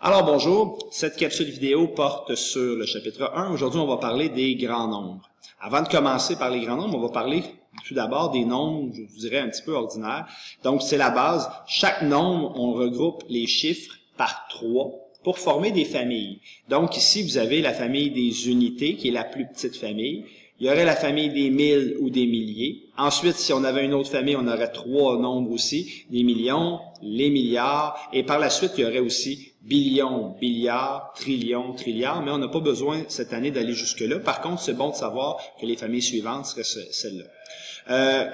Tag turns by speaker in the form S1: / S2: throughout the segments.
S1: Alors bonjour, cette capsule vidéo porte sur le chapitre 1. Aujourd'hui, on va parler des grands nombres. Avant de commencer par les grands nombres, on va parler tout d'abord des nombres, je vous dirais un petit peu ordinaires. Donc c'est la base. Chaque nombre, on regroupe les chiffres par 3 pour former des familles. Donc ici, vous avez la famille des unités, qui est la plus petite famille. Il y aurait la famille des milles ou des milliers. Ensuite, si on avait une autre famille, on aurait 3 nombres aussi, les millions, les milliards, et par la suite, il y aurait aussi billions, billiards, trillions, trilliards, mais on n'a pas besoin cette année d'aller jusque-là. Par contre, c'est bon de savoir que les familles suivantes seraient celles-là.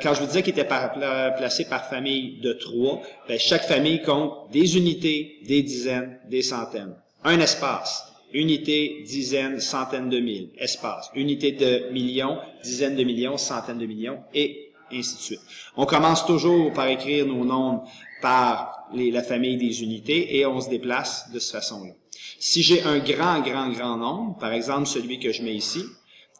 S1: Quand je vous disais qu'ils étaient placés par famille de 3, ben, chaque famille compte des unités, des dizaines, des centaines. Un espace. Unité, dizaines, centaines de mille, espace. Unité de millions, dizaines de millions, centaines de millions, et ainsi de suite. On commence toujours par écrire nos nombres par la famille des unités et on se déplace de cette façon-là. Si j'ai un grand nombre, par exemple celui que je mets ici,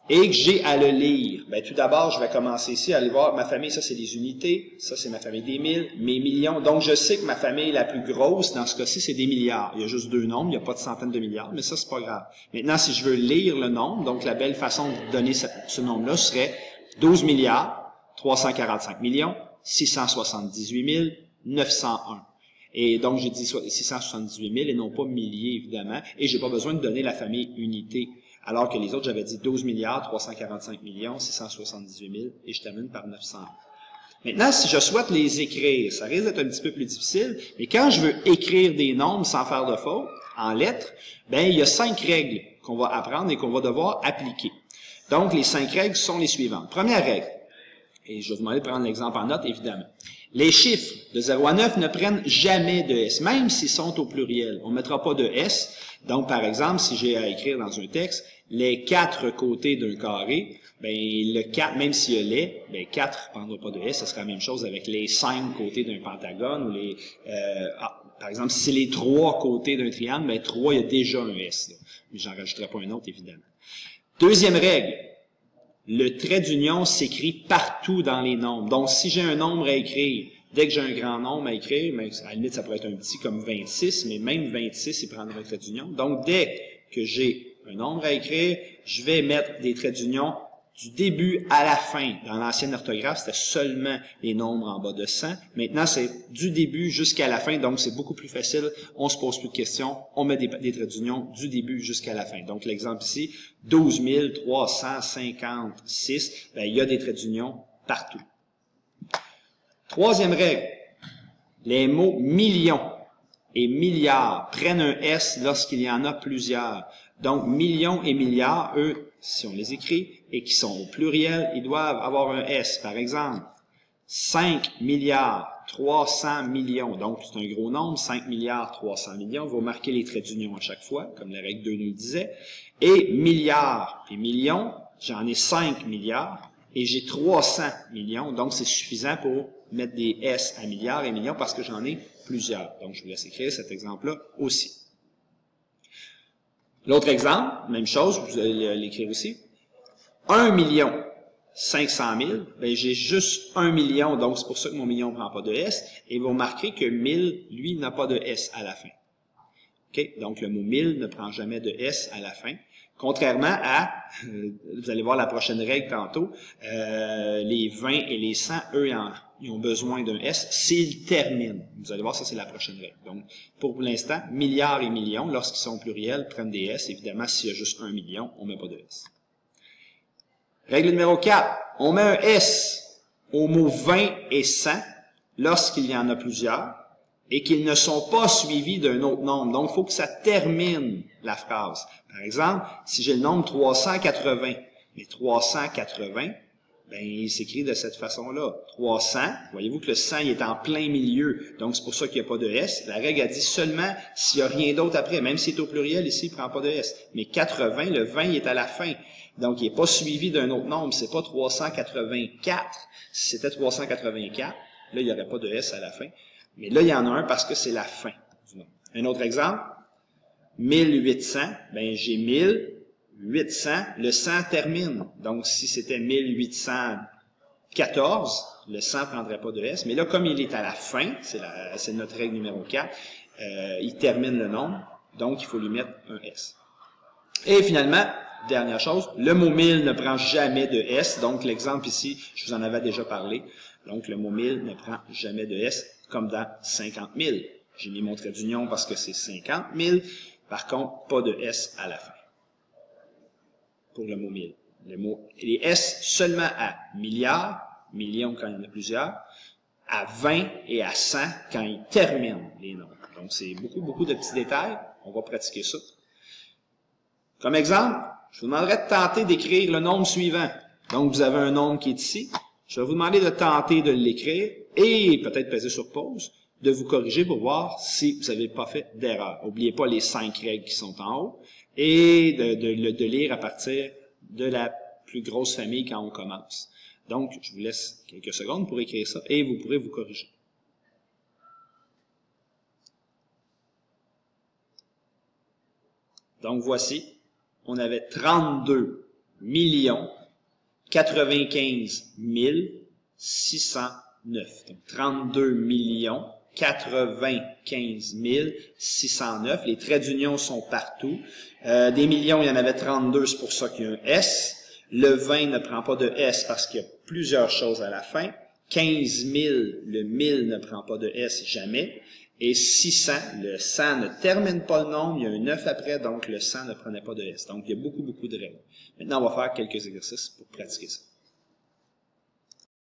S1: et que j'ai à le lire, ben, tout d'abord, je vais commencer ici à aller voir ma famille, ça c'est les unités, ça c'est ma famille des milles, mes millions. Donc, je sais que ma famille la plus grosse, dans ce cas-ci, c'est des milliards. Il y a juste 2 nombres, il n'y a pas de centaines de milliards, mais ça, c'est pas grave. Maintenant, si je veux lire le nombre, donc la belle façon de donner ce nombre-là serait 12 milliards, 345 millions, 678 901. Et donc, j'ai dit 678 000 et non pas milliers, évidemment, et j'ai pas besoin de donner la famille unité. Alors que les autres, j'avais dit 12 milliards, 345 millions, 678 000, et je termine par 900. Maintenant, si je souhaite les écrire, ça risque d'être un petit peu plus difficile, mais quand je veux écrire des nombres sans faire de faute, en lettres, ben, il y a 5 règles qu'on va apprendre et qu'on va devoir appliquer. Donc, les 5 règles sont les suivantes. Première règle, et je vais vous demander de prendre l'exemple en note, évidemment. Les chiffres de 0 à 9 ne prennent jamais de S, même s'ils sont au pluriel. On ne mettra pas de S. Donc, par exemple, si j'ai à écrire dans un texte, les 4 côtés d'un carré, ben, le 4, même s'il y a les, ben, 4 ne prendra pas de S, ce sera la même chose avec les 5 côtés d'un pentagone, ou les, par exemple, si c'est les 3 côtés d'un triangle, ben, 3, il y a déjà un S, là. Mais j'en rajouterai pas un autre, évidemment. Deuxième règle. Le trait d'union s'écrit partout dans les nombres. Donc, si j'ai un nombre à écrire, dès que j'ai un grand nombre à écrire, mais à la limite, ça pourrait être un petit comme 26, mais même 26, il prendra un trait d'union. Donc, dès que j'ai un nombre à écrire, je vais mettre des traits d'union du début à la fin. Dans l'ancienne orthographe, c'était seulement les nombres en bas de 100. Maintenant, c'est du début jusqu'à la fin, donc c'est beaucoup plus facile. On se pose plus de questions. On met des traits d'union du début jusqu'à la fin. Donc, l'exemple ici, 12 356, ben, il y a des traits d'union partout. Troisième règle, les mots millions et milliards prennent un S lorsqu'il y en a plusieurs. Donc, millions et milliards, eux, si on les écrit et qui sont au pluriel, ils doivent avoir un S. Par exemple, 5 milliards 300 millions. Donc, c'est un gros nombre, 5 milliards 300 millions. Vous marquez les traits d'union à chaque fois, comme la règle 2 nous le disait. Et milliards et millions, j'en ai 5 milliards et j'ai 300 millions. Donc, c'est suffisant pour mettre des S à milliards et millions parce que j'en ai plusieurs. Donc, je vous laisse écrire cet exemple-là aussi. L'autre exemple, même chose, vous allez l'écrire aussi. 1 million 500 000, ben j'ai juste 1 million, donc c'est pour ça que mon million ne prend pas de S. Et vous remarquerez que 1000, lui, n'a pas de S à la fin. Okay? Donc, le mot 1000 ne prend jamais de S à la fin. Contrairement à, vous allez voir la prochaine règle tantôt, les 20 et les 100, eux, ils ont besoin d'un S s'ils terminent. Vous allez voir, ça c'est la prochaine règle. Donc, pour l'instant, milliards et millions, lorsqu'ils sont pluriels, prennent des S. Évidemment, s'il y a juste 1 million, on ne met pas de S. Règle numéro 4. On met un S aux mots 20 et 100 lorsqu'il y en a plusieurs et qu'ils ne sont pas suivis d'un autre nombre. Donc, il faut que ça termine la phrase. Par exemple, si j'ai le nombre 380, mais 380, ben, il s'écrit de cette façon-là. 300, voyez-vous que le 100 il est en plein milieu, donc c'est pour ça qu'il n'y a pas de S. La règle a dit seulement s'il n'y a rien d'autre après, même s'il est au pluriel, ici, il ne prend pas de S. Mais 80, le 20 il est à la fin, donc il n'est pas suivi d'un autre nombre, c'est pas 384. Si c'était 384, là, il n'y aurait pas de S à la fin. Mais là, il y en a un parce que c'est la fin du nombre. Un autre exemple, 1800, ben j'ai 1800, le 100 termine. Donc, si c'était 1814, le 100 ne prendrait pas de S. Mais là, comme il est à la fin, c'est notre règle numéro 4, il termine le nombre. Donc, il faut lui mettre un S. Et finalement, dernière chose, le mot 1000 ne prend jamais de S. Donc, l'exemple ici, je vous en avais déjà parlé. Donc, le mot 1000 ne prend jamais de S, comme dans 50 000. J'ai mis mon trait d'union parce que c'est 50 000. Par contre, pas de S à la fin pour le mot 1000. Les S seulement à milliards, millions quand il y en a plusieurs, à 20 et à 100 quand ils terminent les nombres. Donc, c'est beaucoup de petits détails. On va pratiquer ça. Comme exemple, je vous demanderai de tenter d'écrire le nombre suivant. Donc, vous avez un nombre qui est ici. Je vais vous demander de tenter de l'écrire et peut-être peser sur pause, de vous corriger pour voir si vous n'avez pas fait d'erreur. N'oubliez pas les 5 règles qui sont en haut et de lire à partir de la plus grosse famille quand on commence. Donc, je vous laisse quelques secondes pour écrire ça et vous pourrez vous corriger. Donc, voici, on avait 32 095 609. Donc, 32 095 609. Les traits d'union sont partout. Des millions, il y en avait 32, c'est pour ça qu'il y a un S. Le 20 ne prend pas de S parce qu'il y a plusieurs choses à la fin. 15 000, le 1000 ne prend pas de S jamais. Et 600, le 100 ne termine pas le nombre, il y a un 9 après, donc le 100 ne prenait pas de S. Donc, il y a beaucoup de règles. Maintenant, on va faire quelques exercices pour pratiquer ça.